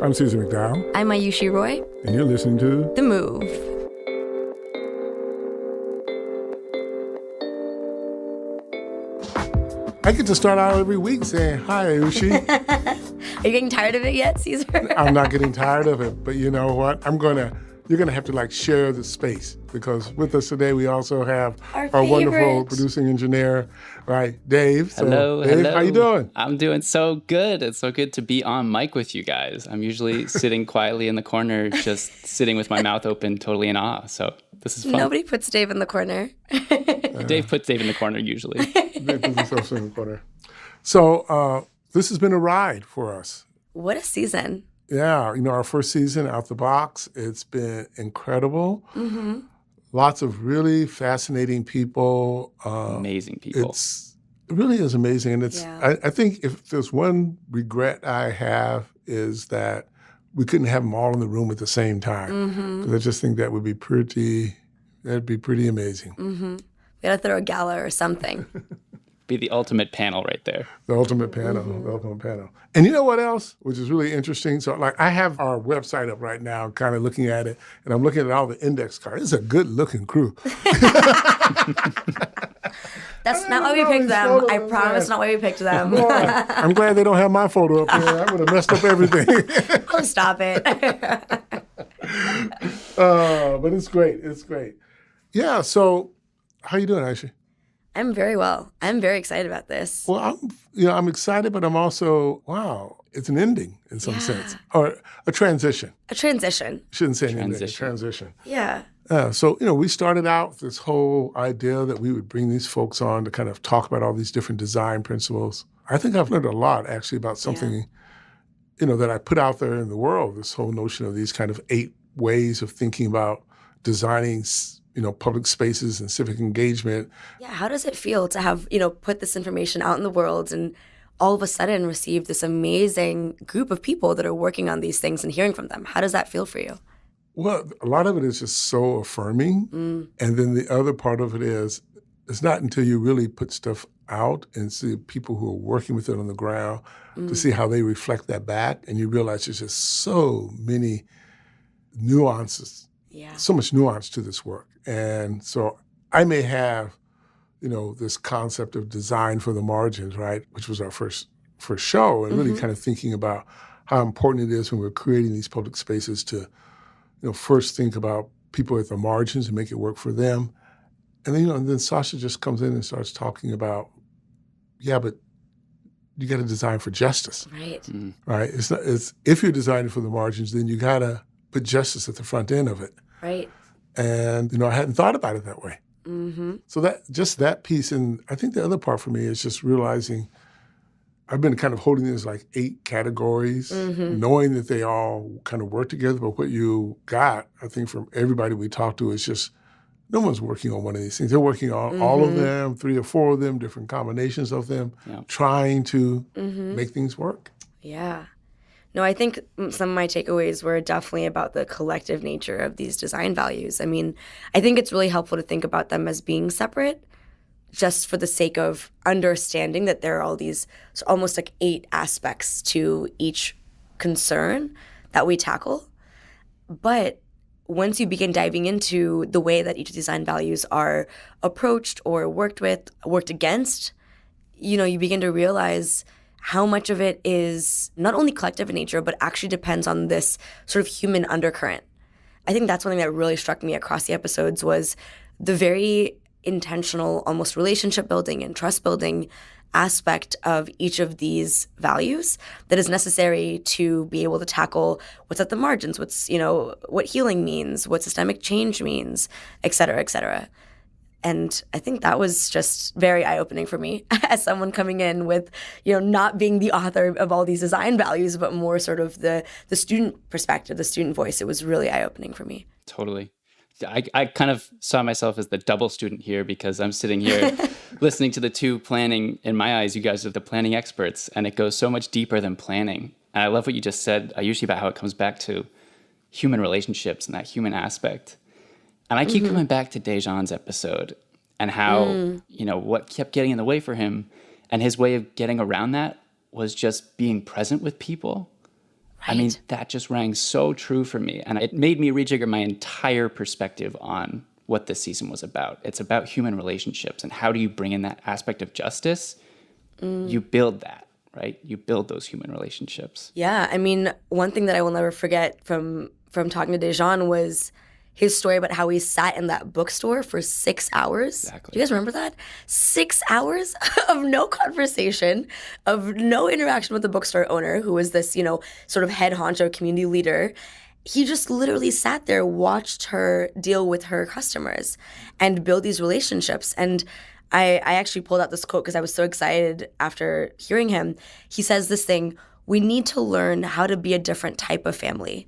I'm Ceasar McDowell. I'm Ayushi Roy. And you're listening to The Move. I get to start out every week saying, hi, Ayushi. Are you getting tired of it yet, Ceasar? I'm not getting tired of it, but you know what? You're going to have to share the space, because with us today, we also have our wonderful producing engineer, right, Dave. So, hello. How you doing? I'm doing so good. It's so good to be on mic with you guys. I'm usually sitting quietly in the corner, just sitting with my mouth open, totally in awe. So this is fun. Nobody puts Dave in the corner. Dave puts Dave in the corner usually. Dave puts himself in the corner. So this has been a ride for us. What a season. Yeah, our first season out the box, it's been incredible. Mm-hmm. Lots of really fascinating people. Amazing people. It really is amazing. And I think if there's one regret I have is that we couldn't have them all in the room at the same time. Because I just think that'd be pretty amazing. Mm-hmm. We gotta throw a gala or something. Be the ultimate panel right there. The ultimate panel. And you know what else, which is really interesting? So I have our website up right now, kind of looking at it, and I'm looking at all the index cards. It's a good looking crew. That's not why we picked them. I promise not why we picked them. Boy, I'm glad they don't have my photo up there. I would have messed up everything. Oh, stop it. But it's great. It's great. Yeah, so how you doing, Ayushi? I'm very well. I'm very excited about this. Well, I'm excited, but I'm also, wow, it's an ending in some sense, or a transition. A transition. Shouldn't say anything. Transition. Yeah. So, we started out with this whole idea that we would bring these folks on to kind of talk about all these different design principles. I think I've learned a lot, actually, about something, that I put out there in the world, this whole notion of these kind of 8 ways of thinking about designing public spaces and civic engagement. Yeah, how does it feel to have, put this information out in the world and all of a sudden receive this amazing group of people that are working on these things and hearing from them? How does that feel for you? Well, a lot of it is just so affirming. And then the other part of it is, it's not until you really put stuff out and see people who are working with it on the ground to see how they reflect that back. And you realize there's just so many nuances. Yeah. So much nuance to this work. And so I may have, this concept of design for the margins, right, which was our first show, and really kind of thinking about how important it is when we're creating these public spaces to, first think about people at the margins and make it work for them. And then, and then Sasha just comes in and starts talking about, but you got to design for justice. Right. Right? It's if you're designing for the margins, then you got to put justice at the front end of it. Right. And, I hadn't thought about it that way. So that piece, and I think the other part for me is just realizing I've been kind of holding these 8 categories, knowing that they all kind of work together. But what you got, I think, from everybody we talked to is just no one's working on one of these things. They're working on all of them, 3 or 4 of them, different combinations of them, trying to make things work. Yeah. No, I think some of my takeaways were definitely about the collective nature of these design values. I mean, I think it's really helpful to think about them as being separate, just for the sake of understanding that there are all these almost 8 aspects to each concern that we tackle. But once you begin diving into the way that each design values are approached or worked against, you begin to realize how much of it is not only collective in nature, but actually depends on this sort of human undercurrent. I think that's one thing that really struck me across the episodes was the very intentional, almost relationship building and trust building aspect of each of these values that is necessary to be able to tackle what's at the margins, what healing means, what systemic change means, et cetera, et cetera. And I think that was just very eye-opening for me as someone coming in with, not being the author of all these design values, but more sort of the student perspective, the student voice. It was really eye-opening for me. Totally. I kind of saw myself as the double student here because I'm sitting here listening to the 2 planning. In my eyes, you guys are the planning experts, and it goes so much deeper than planning. And I love what you just said, Ayushi, about how it comes back to human relationships and that human aspect. And I keep coming back to Dejan's episode and how, what kept getting in the way for him, and his way of getting around that was just being present with people. I mean, that just rang so true for me. And it made me rejigger my entire perspective on what this season was about. It's about human relationships, and how do you bring in that aspect of justice? You build that, right? You build those human relationships. Yeah, I mean, one thing that I will never forget from talking to Dejan was his story about how he sat in that bookstore for 6 hours. Exactly. Do you guys remember that? 6 hours of no conversation, of no interaction with the bookstore owner, who was this, sort of head honcho community leader. He just literally sat there, watched her deal with her customers and build these relationships. And I actually pulled out this quote because I was so excited after hearing him. He says this thing: we need to learn how to be a different type of family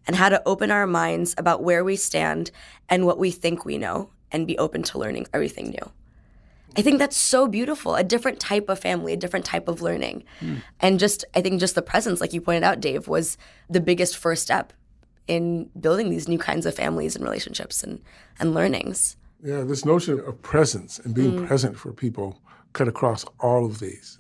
and how to open our minds about where we stand and what we think we know, and be open to learning everything new. I think that's so beautiful. A different type of family, a different type of learning. And I think just the presence, like you pointed out, Dave, was the biggest first step in building these new kinds of families and relationships and learnings. Yeah, this notion of presence and being present for people cut across all of these,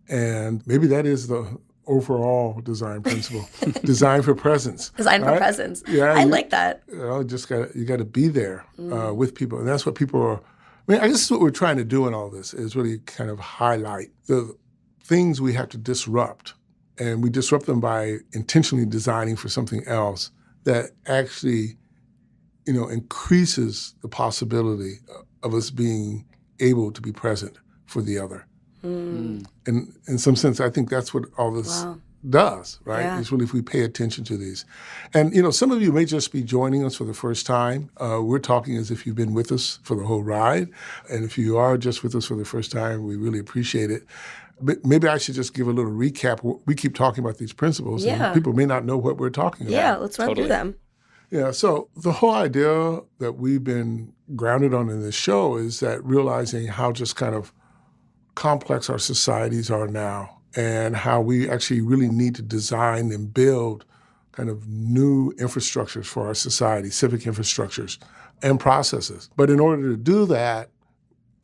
And maybe that is the overall design principle. Design for presence. Design for presence. Yeah, I like that. You got to be there with people. And that's what people are, I guess what we're trying to do in all this is really kind of highlight the things we have to disrupt. And we disrupt them by intentionally designing for something else that actually, increases the possibility of us being able to be present for the other. And in some sense, I think that's what all this does, right? Yeah. It's really if we pay attention to these. And, some of you may just be joining us for the first time. We're talking as if you've been with us for the whole ride. And if you are just with us for the first time, we really appreciate it. But maybe I should just give a little recap. We keep talking about these principles, and people may not know what we're talking about. Yeah, let's run through them. Yeah, so the whole idea that we've been grounded on in this show is that realizing how just kind of complex our societies are now, and how we actually really need to design and build kind of new infrastructures for our society, civic infrastructures and processes. But in order to do that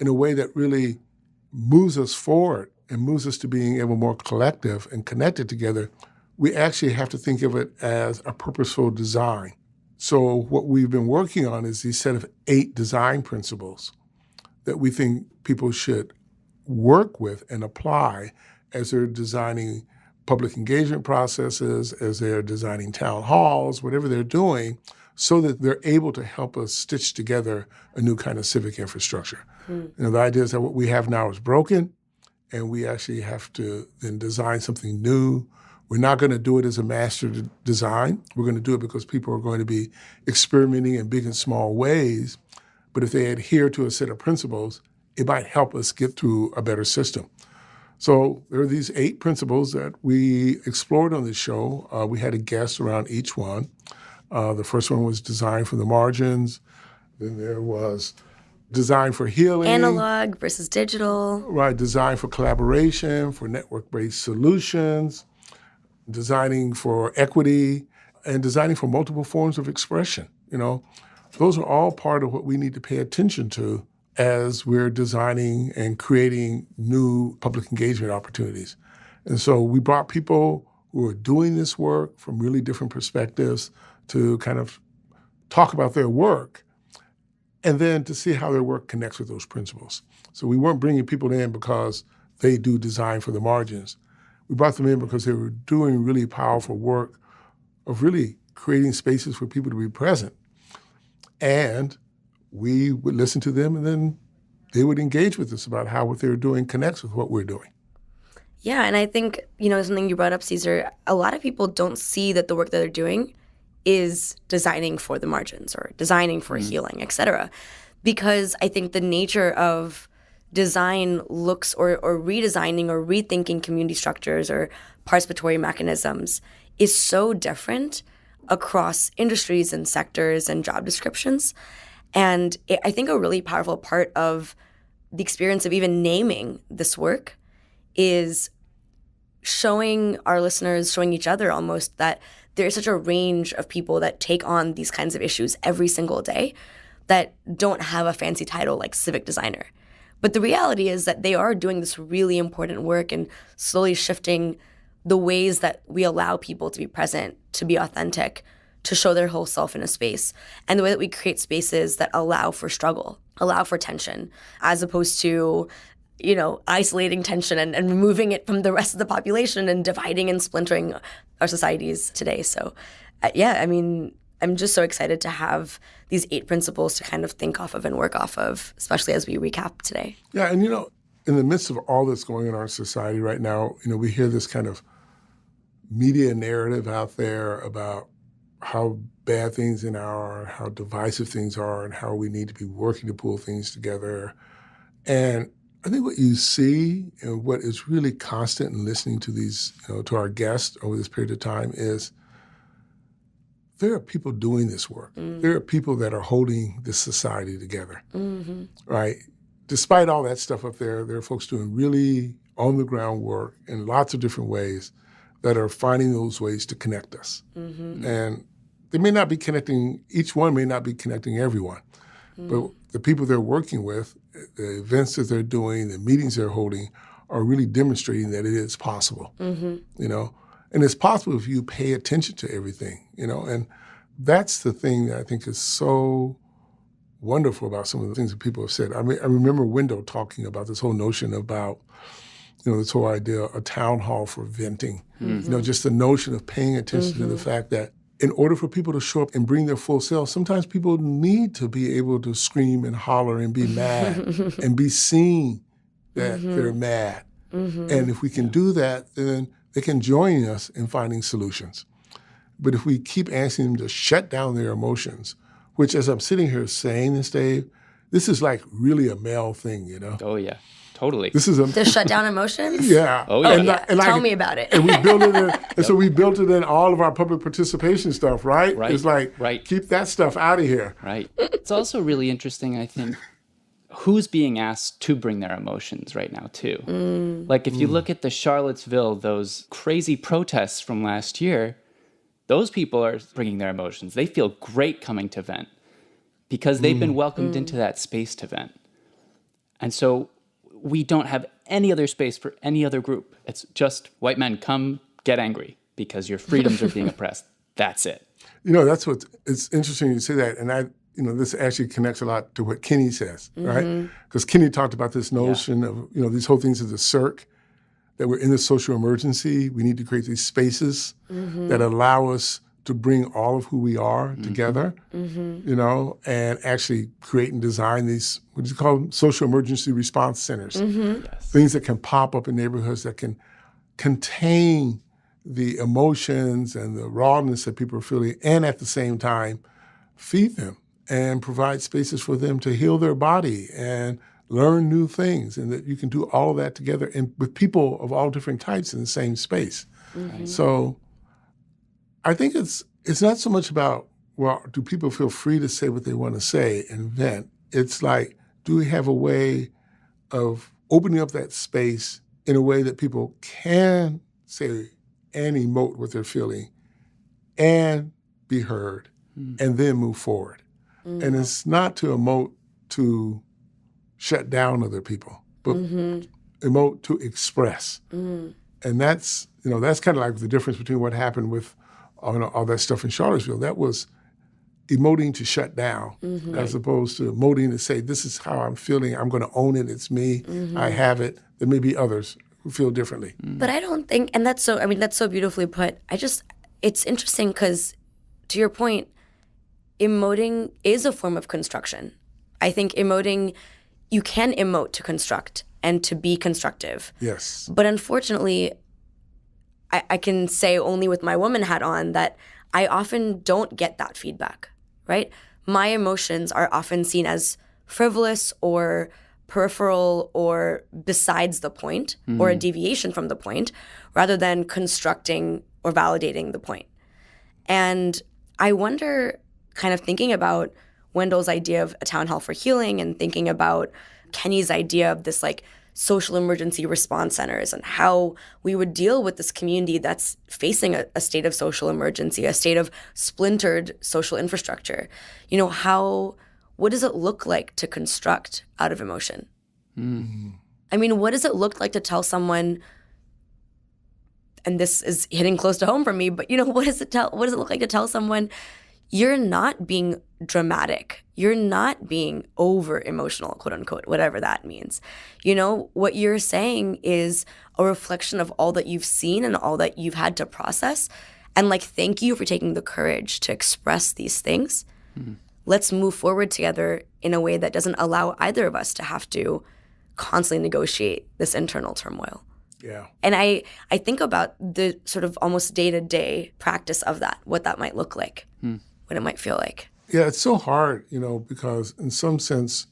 in a way that really moves us forward and moves us to being ever more collective and connected together, we actually have to think of it as a purposeful design. So what we've been working on is these set of 8 design principles that we think people should work with and apply as they're designing public engagement processes, as they're designing town halls, whatever they're doing, so that they're able to help us stitch together a new kind of civic infrastructure. The idea is that what we have now is broken, and we actually have to then design something new. We're not going to do it as a master design. We're going to do it because people are going to be experimenting in big and small ways. But if they adhere to a set of principles, it might help us get through a better system. So there are these 8 principles that we explored on this show. We had a guest around each one. The first one was design for the margins. Then there was design for healing. Analog versus digital. Right, design for collaboration, for network-based solutions, designing for equity, and designing for multiple forms of expression. Those are all part of what we need to pay attention to as we're designing and creating new public engagement opportunities. And so we brought people who are doing this work from really different perspectives to kind of talk about their work and then to see how their work connects with those principles. So we weren't bringing people in because they do design for the margins. We brought them in because they were doing really powerful work of really creating spaces for people to be present. And we would listen to them, and then they would engage with us about how what they were doing connects with what we're doing. Yeah, and I think, something you brought up, Ceasar, a lot of people don't see that the work that they're doing is designing for the margins or designing for healing, et cetera. Because I think the nature of design looks or redesigning or rethinking community structures or participatory mechanisms is so different across industries and sectors and job descriptions. And I think a really powerful part of the experience of even naming this work is showing our listeners, showing each other almost, that there is such a range of people that take on these kinds of issues every single day that don't have a fancy title like civic designer. But the reality is that they are doing this really important work and slowly shifting the ways that we allow people to be present, to be authentic, to show their whole self in a space, and the way that we create spaces that allow for struggle, allow for tension, as opposed to, isolating tension and removing it from the rest of the population and dividing and splintering our societies today. So, I'm just so excited to have these 8 principles to kind of think off of and work off of, especially as we recap today. Yeah, and in the midst of all that's going on in our society right now, we hear this kind of media narrative out there about how bad things are, how divisive things are, and how we need to be working to pull things together. And I think what you see and what is really constant in listening to these, to our guests over this period of time is there are people doing this work. There are people that are holding this society together, right? Despite all that stuff up there are folks doing really on-the-ground work in lots of different ways that are finding those ways to connect us. And they may not be connecting, each one may not be connecting everyone, but the people they're working with, the events that they're doing, the meetings they're holding are really demonstrating that it is possible, And it's possible if you pay attention to everything, and that's the thing that I think is so wonderful about some of the things that people have said. I remember Wendell talking about this whole notion about, this whole idea, a town hall for venting, just the notion of paying attention to the fact that in order for people to show up and bring their full selves, sometimes people need to be able to scream and holler and be mad and be seen that they're mad. And if we can do that, then they can join us in finding solutions. But if we keep asking them to shut down their emotions, which as I'm sitting here saying this, Dave, this is like really a male thing, Oh, yeah. Totally. This is To shut down emotions? Yeah. Oh, yeah. And Tell me about it. And we built it in, and so we built it in all of our public participation stuff, right? Right. It's like, keep that stuff out of here. Right. It's also really interesting, I think, who's being asked to bring their emotions right now, too. Like, if you look at the Charlottesville, those crazy protests from last year, those people are bringing their emotions. They feel great coming to vent because they've been welcomed into that space to vent. And so we don't have any other space for any other group. It's just white men, come get angry because your freedoms are being oppressed. That's it. That's it's interesting you say that. And this actually connects a lot to what Kenny says, right? Because Kenny talked about this notion of, these whole things of the circ, that we're in the social emergency. We need to create these spaces that allow us to bring all of who we are together, and actually create and design these, what do you call them? Social emergency response centers. Yes. Things that can pop up in neighborhoods that can contain the emotions and the rawness that people are feeling, and at the same time, feed them and provide spaces for them to heal their body and learn new things, and that you can do all of that together and with people of all different types in the same space. So I think it's not so much about, well, do people feel free to say what they want to say and vent? It's like, do we have a way of opening up that space in a way that people can say and emote what they're feeling and be heard and then move forward? And it's not to emote to shut down other people, but emote to express. And that's kind of like the difference between what happened with all that stuff in Charlottesville. That was emoting to shut down, as opposed to emoting to say, this is how I'm feeling, I'm going to own it, it's me, I have it. There may be others who feel differently. But I don't think, and that's so beautifully put. It's interesting because, to your point, emoting is a form of construction. I think emoting, you can emote to construct and to be constructive. Yes. But unfortunately, I can say only with my woman hat on that I often don't get that feedback, right? My emotions are often seen as frivolous or peripheral or besides the point or a deviation from the point rather than constructing or validating the point. And I wonder, kind of thinking about Wendell's idea of a town hall for healing and thinking about Kenny's idea of this like social emergency response centers and how we would deal with this community that's facing a state of social emergency, a state of splintered social infrastructure. What does it look like to construct out of emotion? I mean, what does it look like to tell someone, and this is hitting close to home for me, but what does it look like to tell someone you're not being dramatic, you're not being over emotional, quote unquote, whatever that means. What you're saying is a reflection of all that you've seen and all that you've had to process. And thank you for taking the courage to express these things. Mm-hmm. Let's move forward together in a way that doesn't allow either of us to have to constantly negotiate this internal turmoil. Yeah. And I think about the sort of almost day-to-day practice of that, what that might look like, what it might feel like. Yeah, it's so hard, because in some sense,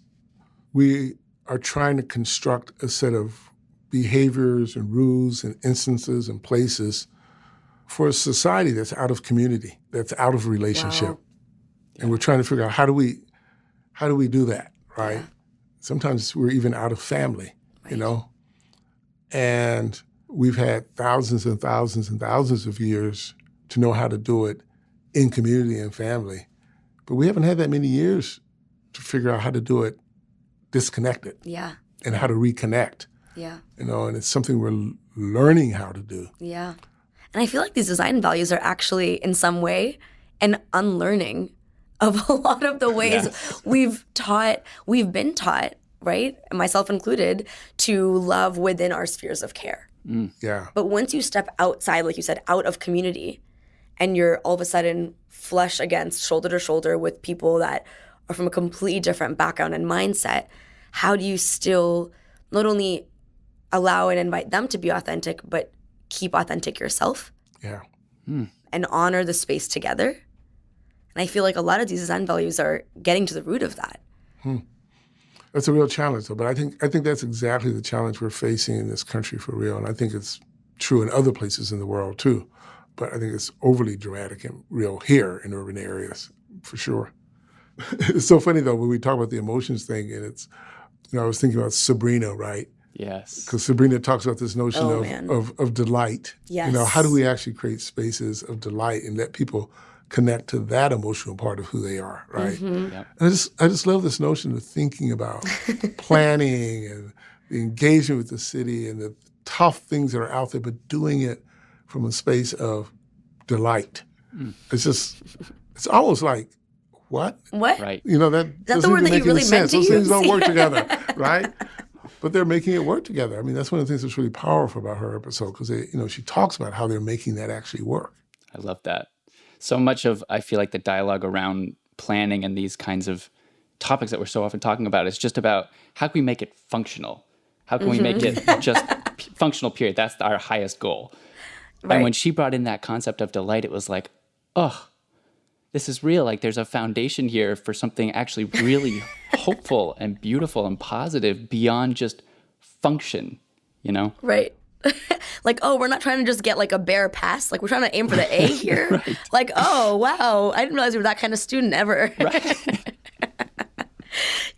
we are trying to construct a set of behaviors and rules and instances and places for a society that's out of community, that's out of relationship. Wow. And we're trying to figure out how do we do that, right? Yeah. Sometimes we're even out of family, right. And we've had thousands and thousands and thousands of years to know how to do it in community and family. But we haven't had that many years to figure out how to do it disconnected. Yeah. And how to reconnect. Yeah. And it's something we're learning how to do. Yeah. And I feel like these design values are actually, in some way, an unlearning of a lot of the ways we've been taught, right, myself included, to love within our spheres of care. Mm. Yeah. But once you step outside, like you said, out of community, and you're all of a sudden flush against, shoulder to shoulder with people that are from a completely different background and mindset, how do you still not only allow and invite them to be authentic, but keep authentic yourself? Yeah. And honor the space together? And I feel like a lot of these design values are getting to the root of that. That's a real challenge, though. But I think that's exactly the challenge we're facing in this country for real. And I think it's true in other places in the world, too. But I think it's overly dramatic and real here in urban areas, for sure. It's so funny, though, when we talk about the emotions thing, and it's, I was thinking about Sabrina, right? Yes. Because Sabrina talks about this notion of delight. Yes. How do we actually create spaces of delight and let people connect to that emotional part of who they are, right? Mm-hmm. Yep. And I just love this notion of thinking about planning and the engagement with the city and the tough things that are out there, but doing it from a space of delight. It's almost like, what? What? Right. That the word that you really meant to Those things use? don't work together, right? But they're making it work together. I mean, that's one of the things that's really powerful about her episode, because she talks about how they're making that actually work. I love that. So much of, I feel like, the dialogue around planning and these kinds of topics that we're so often talking about is just about how can we make it functional? How can we make it just functional, period? That's our highest goal. Right. And when she brought in that concept of delight, it was like, oh, this is real. Like, there's a foundation here for something actually really hopeful and beautiful and positive beyond just function, Right. Like, oh, we're not trying to just get like a bare pass. Like, we're trying to aim for the A here. Right. Like, oh, wow, I didn't realize you were that kind of student ever. Right.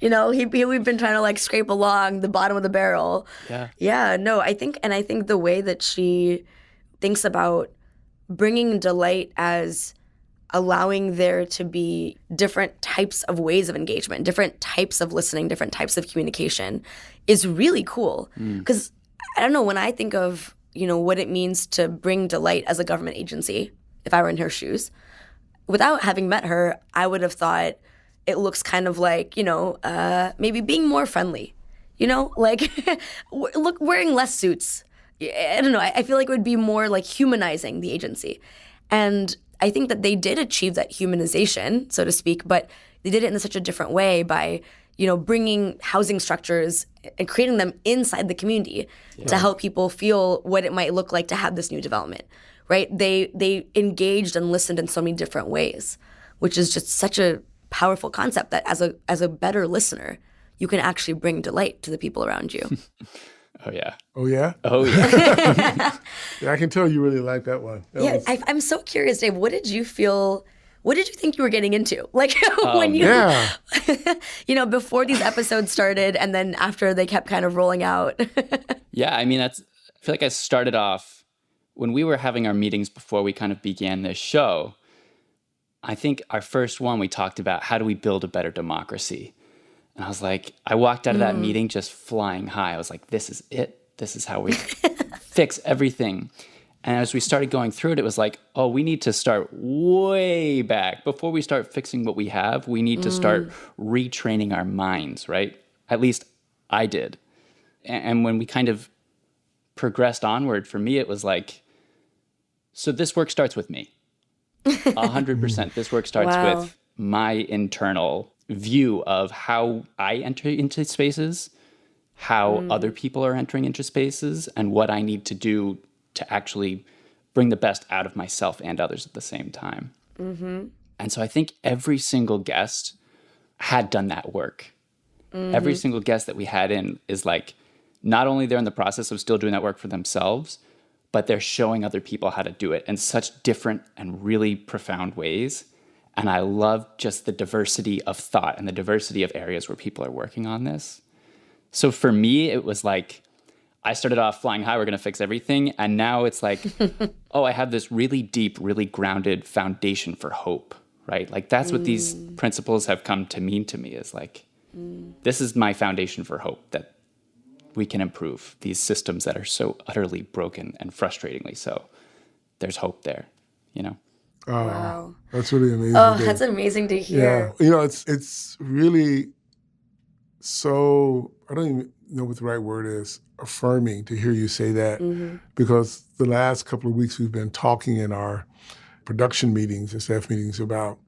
We've been trying to like scrape along the bottom of the barrel. Yeah. Yeah, no, I think the way that she thinks about bringing delight as allowing there to be different types of ways of engagement, different types of listening, different types of communication is really cool. Because I don't know, when I think of, what it means to bring delight as a government agency, if I were in her shoes, without having met her, I would have thought it looks kind of like, maybe being more friendly, like look, wearing less suits. I don't know. I feel like it would be more like humanizing the agency. And I think that they did achieve that humanization, so to speak, but they did it in such a different way by, bringing housing structures and creating them inside the community to help people feel what it might look like to have this new development, right? They engaged and listened in so many different ways, which is just such a powerful concept that as a better listener, you can actually bring delight to the people around you. Oh, yeah. Oh, yeah? Oh, yeah. Yeah, I can tell you really like that one. I'm so curious, Dave. What did you think you were getting into? Like when you, before these episodes started and then after they kept kind of rolling out? Yeah, I mean, I feel like I started off, when we were having our meetings before we kind of began this show, I think our first one, we talked about how do we build a better democracy? And I was like, I walked out of that meeting just flying high. I was like, this is it. This is how we fix everything. And as we started going through it, it was like, oh, we need to start way back. Before we start fixing what we have, we need to start retraining our minds, right? At least I did. And when we kind of progressed onward, for me, it was like, so this work starts with me. 100%. This work starts with my internal view of how I enter into spaces, how other people are entering into spaces, and what I need to do to actually bring the best out of myself and others at the same time. And so I think every single guest had done that work. Every single guest that we had in is like, not only they're in the process of still doing that work for themselves, but they're showing other people how to do it in such different and really profound ways. And I love just the diversity of thought and the diversity of areas where people are working on this. So for me, it was like, I started off flying high, we're going to fix everything. And now it's like, oh, I have this really deep, really grounded foundation for hope, right? Like that's what these principles have come to mean to me, is like, this is my foundation for hope, that we can improve these systems that are so utterly broken and frustratingly so. There's hope there, you know? Wow. That's really amazing. Oh, Dave. that's amazing to hear. Yeah. You know, it's really so, I don't even know what the right word is, affirming to hear you say that, because the last couple of weeks we've been talking in our production meetings and staff meetings about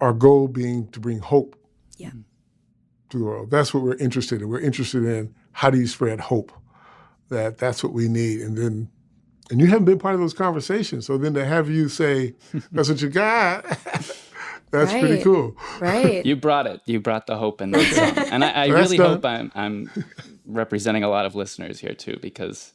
our goal being to bring hope to the world. That's what we're interested in. We're interested in how do you spread hope, that's what we need. And you haven't been part of those conversations. So then to have you say, that's what you got, that's pretty cool. Right. You brought it. You brought the hope in that song. And I really hope I'm representing a lot of listeners here too, because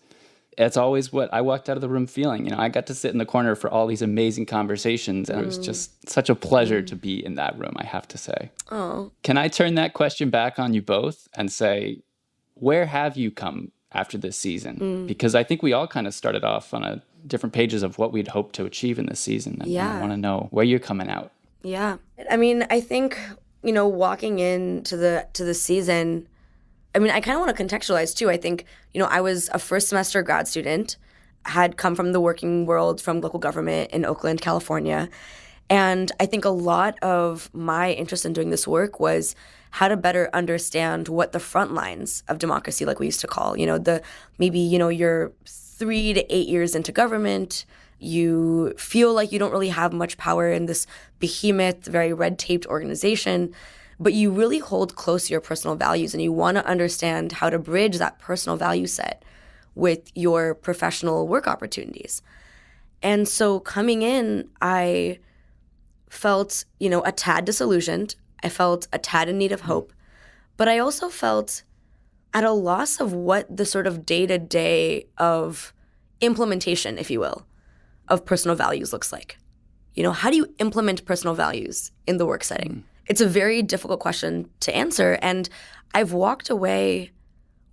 it's always what I walked out of the room feeling. You know, I got to sit in the corner for all these amazing conversations, and it was just such a pleasure to be in that room, I have to say. Oh. Can I turn that question back on you both and say, where have you come after this season? Because I think we all kind of started off on different pages of what we'd hoped to achieve in this season. And I want to know where you're coming out. Yeah. I mean, I think, you know, walking into the season, I mean, I kind of want to contextualize too. I think, you know, I was a first semester grad student, had come from the working world, from local government in Oakland, California. And I think a lot of my interest in doing this work was how to better understand what the front lines of democracy, like we used to call, you know, maybe, you know, you're 3 to 8 years into government, you feel like you don't really have much power in this behemoth, very red-taped organization, but you really hold close to your personal values, and you want to understand how to bridge that personal value set with your professional work opportunities. And so coming in, I felt, you know, a tad disillusioned. I felt a tad in need of hope, but I also felt at a loss of what the sort of day-to-day of implementation, if you will, of personal values looks like. You know, how do you implement personal values in the work setting? It's a very difficult question to answer, and I've walked away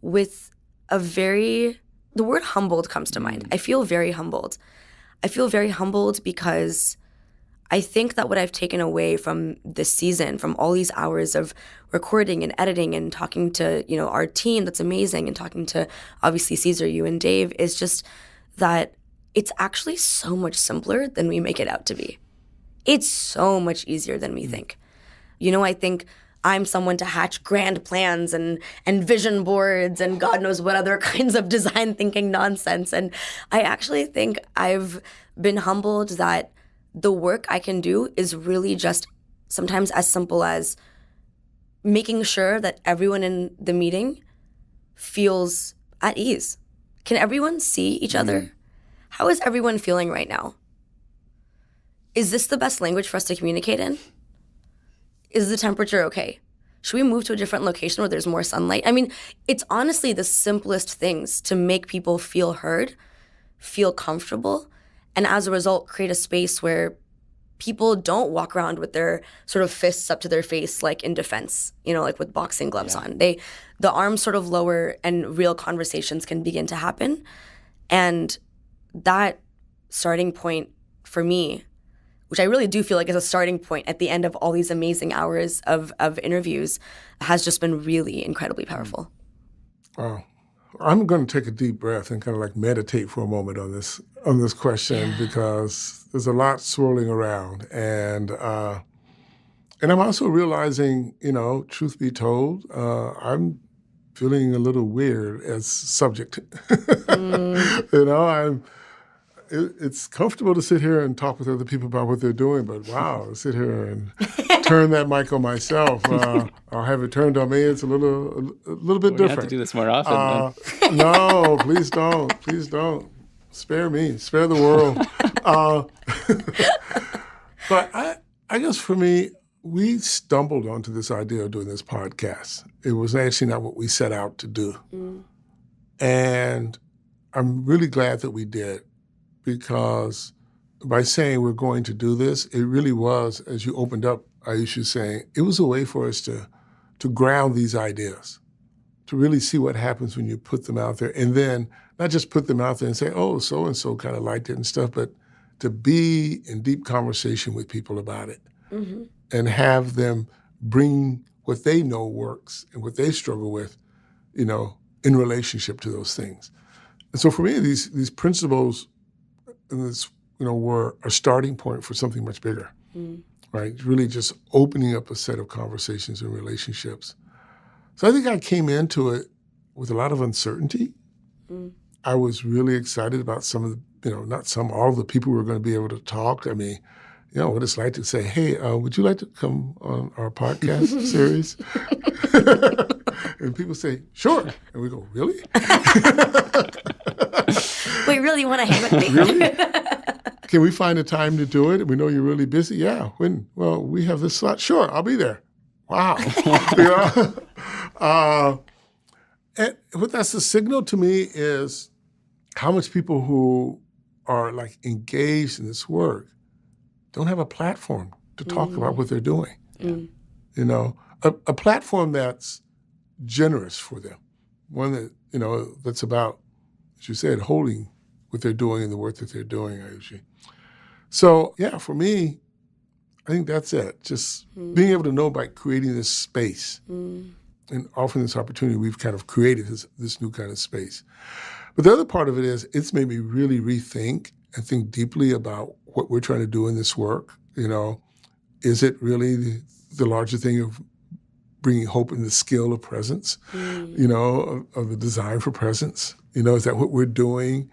with the word humbled comes to mind. I feel very humbled. I feel very humbled because I think that what I've taken away from this season, from all these hours of recording and editing and talking to, you know, our team that's amazing, and talking to obviously Ceasar, you and Dave, is just that it's actually so much simpler than we make it out to be. It's so much easier than we think. You know, I think I'm someone to hatch grand plans and vision boards and God knows what other kinds of design thinking nonsense. And I actually think I've been humbled that the work I can do is really just sometimes as simple as making sure that everyone in the meeting feels at ease. Can everyone see each other? How is everyone feeling right now? Is this the best language for us to communicate in? Is the temperature okay? Should we move to a different location where there's more sunlight? I mean, it's honestly the simplest things to make people feel heard, feel comfortable, and as a result, create a space where people don't walk around with their sort of fists up to their face, like in defense, you know, like with boxing gloves on. The arms sort of lower and real conversations can begin to happen. And that starting point for me, which I really do feel like is a starting point at the end of all these amazing hours of interviews, has just been really incredibly powerful. Wow. I'm going to take a deep breath and kind of like meditate for a moment on this question because there's a lot swirling around, and I'm also realizing, truth be told, I'm feeling a little weird as subject. It's comfortable to sit here and talk with other people about what they're doing, but wow, to sit here and turn that mic on myself, I'll have it turned on me. It's a little bit We're different. gonna have to do this more often. No, please don't. Spare me, spare the world. But I guess for me, we stumbled onto this idea of doing this podcast. It was actually not what we set out to do. And I'm really glad that we did, because by saying we're going to do this, it really was, as you opened up, Ayushi, saying, it was a way for us to ground these ideas, to really see what happens when you put them out there. And then not just put them out there and say, oh, so-and-so kind of liked it and stuff, but to be in deep conversation with people about it and have them bring what they know works and what they struggle with, in relationship to those things. And so for me, these principles and this, were a starting point for something much bigger, right? Really just opening up a set of conversations and relationships. So I think I came into it with a lot of uncertainty. I was really excited about some of the, all of the people who were going to be able to talk. I mean, what it's like to say, hey, would you like to come on our podcast series? And people say, sure. And we go, really? Wait, really, you want to hang with me? Really? Can we find a time to do it? And we know you're really busy. Yeah. When? Well, we have this slot. Sure, I'll be there. Wow. And what that's the signal to me is how much people who are like engaged in this work don't have a platform to talk about what they're doing. A platform that's generous for them, one that that's about, as you said, holding what they're doing and the work that they're doing, Ayushi. So yeah, for me, I think that's it. Just being able to know by creating this space and offering this opportunity, we've kind of created this new kind of space. But the other part of it is it's made me really rethink and think deeply about what we're trying to do in this work. Is it really the larger thing of bringing hope in the skill of presence, of the design for presence? Is that what we're doing?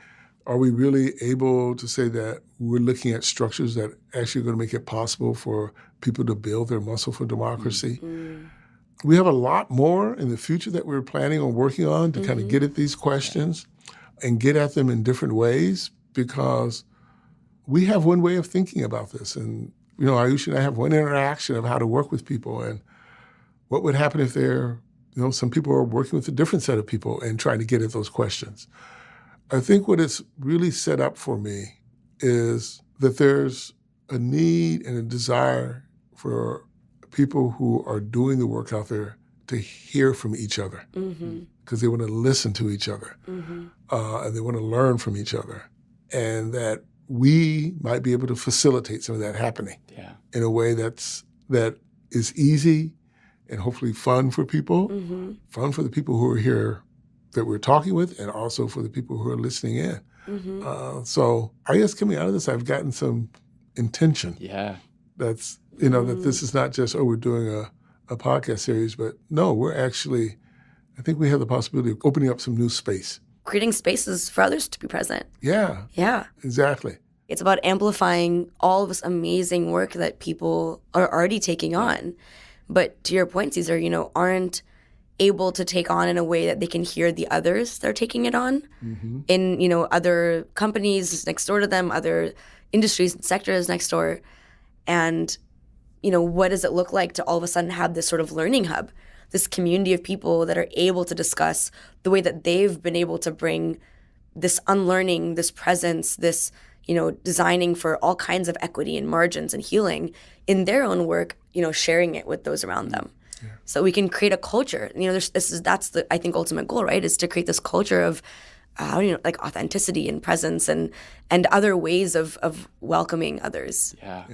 Are we really able to say that we're looking at structures that actually are going to make it possible for people to build their muscle for democracy? We have a lot more in the future that we're planning on working on to kind of get at these questions and get at them in different ways, because we have one way of thinking about this. And, Ayushi and I have one interaction of how to work with people, and what would happen if some people are working with a different set of people and trying to get at those questions. I think what it's really set up for me is that there's a need and a desire for people who are doing the work out there to hear from each other, because they want to listen to each other, and they want to learn from each other, and that we might be able to facilitate some of that happening in a way that is easy and hopefully fun for people, fun for the people who are here that we're talking with, and also for the people who are listening in. So I guess coming out of this, I've gotten some intention. Yeah. That's, that this is not just, we're doing a podcast series, but no, we're actually, I think we have the possibility of opening up some new space. Creating spaces for others to be present. Yeah. Yeah. Exactly. It's about amplifying all of this amazing work that people are already taking on. But to your point, Ceasar, aren't able to take on in a way that they can hear the others that are taking it on in, other companies next door to them, other industries and sectors next door. And, what does it look like to all of a sudden have this sort of learning hub, this community of people that are able to discuss the way that they've been able to bring this unlearning, this presence, this, designing for all kinds of equity and margins and healing in their own work, sharing it with those around them. Yeah. So we can create a culture. That's the, I think, ultimate goal, right? Is to create this culture of, like authenticity and presence and other ways of welcoming others. Yeah.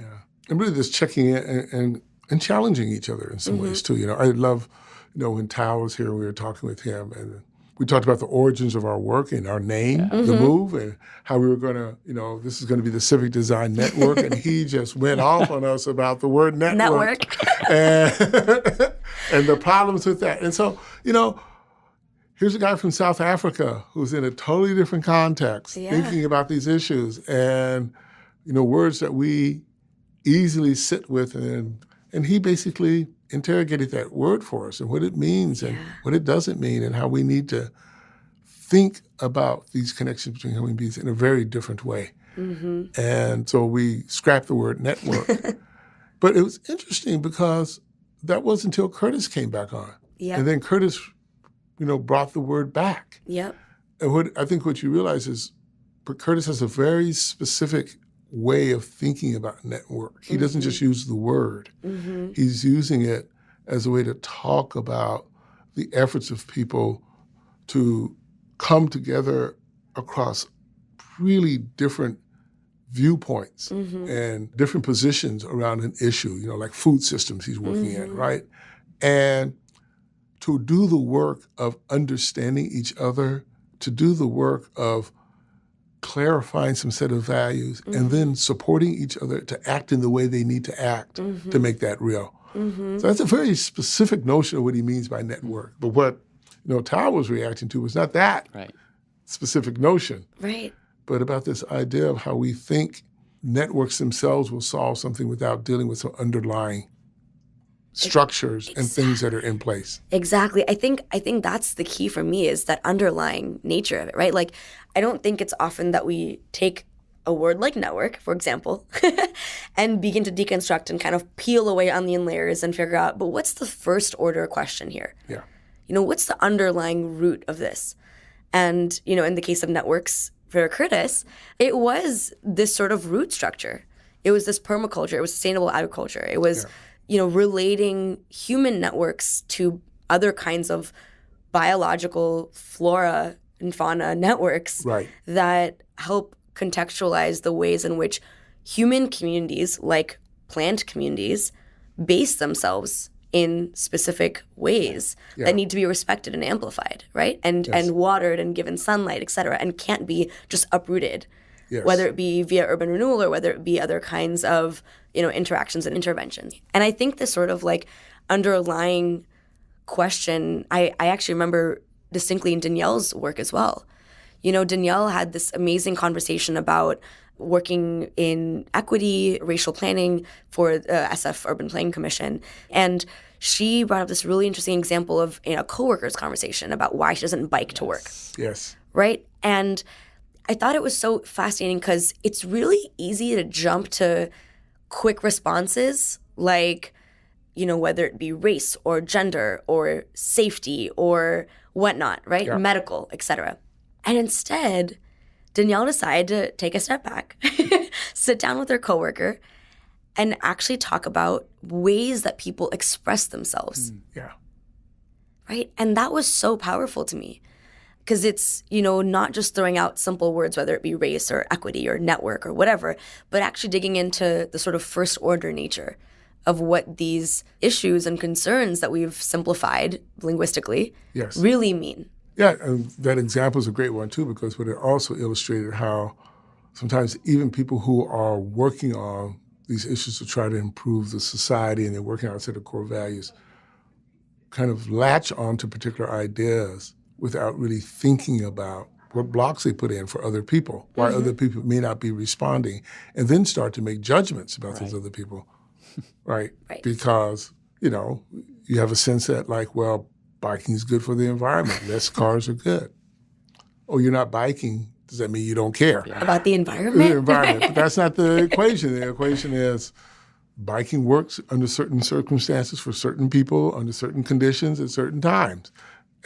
And really just checking in and challenging each other in some ways too. I love, when Tao was here, we were talking with him, and we talked about the origins of our work and our name, the move, and how we were going to, this is going to be the Civic Design Network. And he just went off on us about the word network. And, and the problems with that. And so, here's a guy from South Africa who's in a totally different context, thinking about these issues. And, words that we easily sit with. And he basically interrogated that word for us and what it means and what it doesn't mean and how we need to think about these connections between human beings in a very different way. And so we scrapped the word network. But it was interesting because that wasn't until Curtis came back on. And then Curtis, brought the word back. And I think what you realize is Curtis has a very specific way of thinking about network. He doesn't just use the word. He's using it as a way to talk about the efforts of people to come together across really different viewpoints and different positions around an issue, like food systems he's working in, right? And to do the work of understanding each other, to do the work of clarifying some set of values, and then supporting each other to act in the way they need to act to make that real. So that's a very specific notion of what he means by network. But what Tal was reacting to was not that specific notion, but about this idea of how we think networks themselves will solve something without dealing with some underlying structures and things that are in place. Exactly. I think that's the key for me, is that underlying nature of it, right? Like, I don't think it's often that we take a word like network, for example, and begin to deconstruct and kind of peel away onion layers and figure out, but what's the first order question here? What's the underlying root of this? And, in the case of networks for Curtis, it was this sort of root structure. It was this permaculture. It was sustainable agriculture. It was relating human networks to other kinds of biological flora and fauna networks that help contextualize the ways in which human communities, like plant communities, base themselves in specific ways that need to be respected and amplified, right? And watered and given sunlight, et cetera, and can't be just uprooted, whether it be via urban renewal or whether it be other kinds of interactions and interventions. And I think this sort of like underlying question, I actually remember distinctly in Danielle's work as well. Danielle had this amazing conversation about working in equity, racial planning for the SF Urban Planning Commission. And she brought up this really interesting example of a coworker's conversation about why she doesn't bike to work. Right? And I thought it was so fascinating because it's really easy to jump to quick responses like, whether it be race or gender or safety or whatnot, right? Medical, et cetera. And instead, Danielle decided to take a step back, sit down with her coworker, and actually talk about ways that people express themselves. Right? And that was so powerful to me. Because it's, not just throwing out simple words, whether it be race or equity or network or whatever, but actually digging into the sort of first order nature of what these issues and concerns that we've simplified linguistically really mean. Yeah, and that example is a great one too, because it also illustrated how sometimes even people who are working on these issues to try to improve the society and they're working on a set of core values kind of latch onto particular ideas without really thinking about what blocks they put in for other people, why other people may not be responding, and then start to make judgments about those other people, right? Because, you have a sense that like, well, biking is good for the environment. Less cars are good. Oh, you're not biking. Does that mean you don't care? About the environment? The environment. But that's not the equation. The equation is biking works under certain circumstances for certain people, under certain conditions at certain times,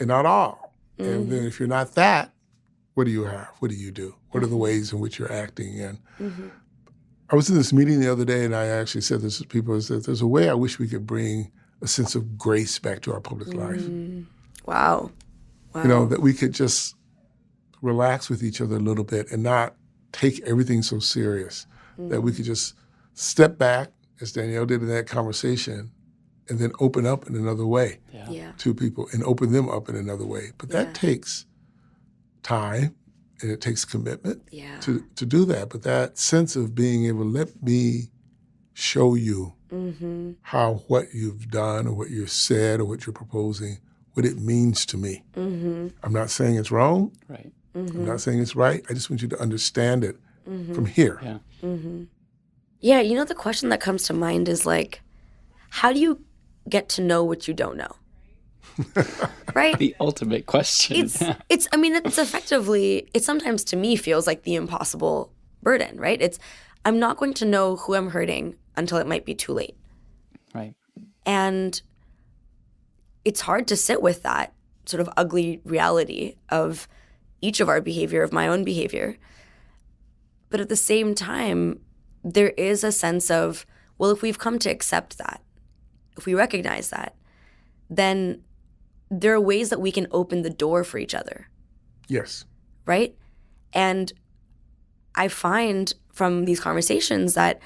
and not all. And then if you're not that, what do you have? What do you do? What are the ways in which you're acting? And I was in this meeting the other day, and I actually said this to people, is that there's a way I wish we could bring a sense of grace back to our public life. Wow. That we could just relax with each other a little bit and not take everything so serious. That we could just step back, as Danielle did in that conversation, and then open up in another way Yeah. to people and open them up in another way. But that takes time and it takes commitment to do that. But that sense of being able to let me show you how what you've done or what you've said or what you're proposing, what it means to me. I'm not saying it's wrong. Right. I'm not saying it's right. I just want you to understand it from here. Yeah. Yeah, you know, the question that comes to mind is like, how do you get to know what you don't know? Right? The ultimate question. It's effectively, it sometimes to me feels like the impossible burden, right? I'm not going to know who I'm hurting until it might be too late. Right. And it's hard to sit with that sort of ugly reality of each of our behavior, of my own behavior. But at the same time, there is a sense of, well, if we've come to accept that, if we recognize that, then there are ways that we can open the door for each other. Yes. Right? And I find from these conversations that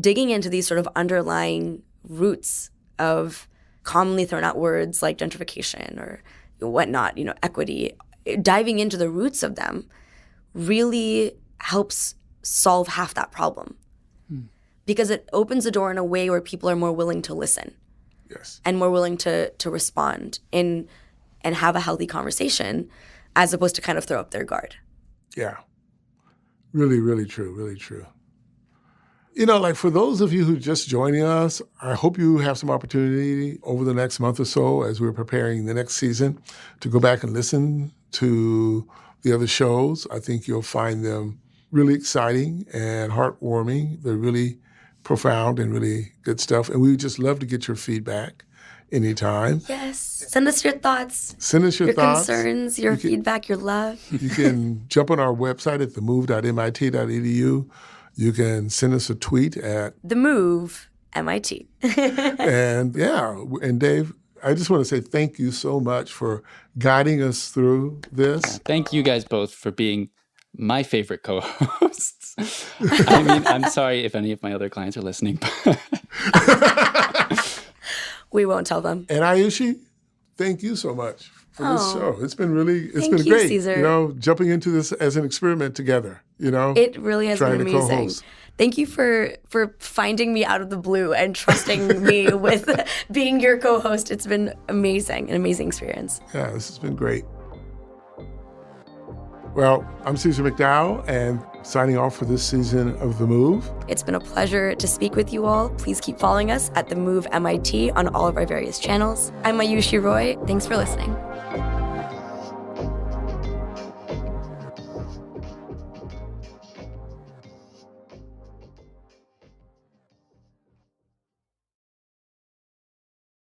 digging into these sort of underlying roots of commonly thrown out words like gentrification or whatnot, equity, diving into the roots of them really helps solve half that problem. Because it opens the door in a way where people are more willing to listen. Yes. And more willing to respond and have a healthy conversation as opposed to kind of throw up their guard. Yeah. Really, really true, really true. Like for those of you who are just joining us, I hope you have some opportunity over the next month or so as we're preparing the next season to go back and listen to the other shows. I think you'll find them really exciting and heartwarming. They're really profound and really good stuff. And we would just love to get your feedback anytime. Yes. Send us your thoughts. Send us your thoughts. Concerns, your feedback, your love. You can jump on our website at themove.mit.edu. You can send us a tweet at The Move MIT. and Dave, I just want to say thank you so much for guiding us through this. Thank you guys both for being my favorite co-hosts. I mean, I'm sorry if any of my other clients are listening. We won't tell them. And Ayushi, thank you so much for this show. It's been great. Ceasar. Jumping into this as an experiment together, It really has been amazing. Co-host. Thank you for finding me out of the blue and trusting me with being your co-host. It's been amazing, an amazing experience. Yeah, this has been great. Well, I'm Ceasar McDowell and signing off for this season of The Move. It's been a pleasure to speak with you all. Please keep following us at The Move MIT on all of our various channels. I'm Ayushi Roy. Thanks for listening.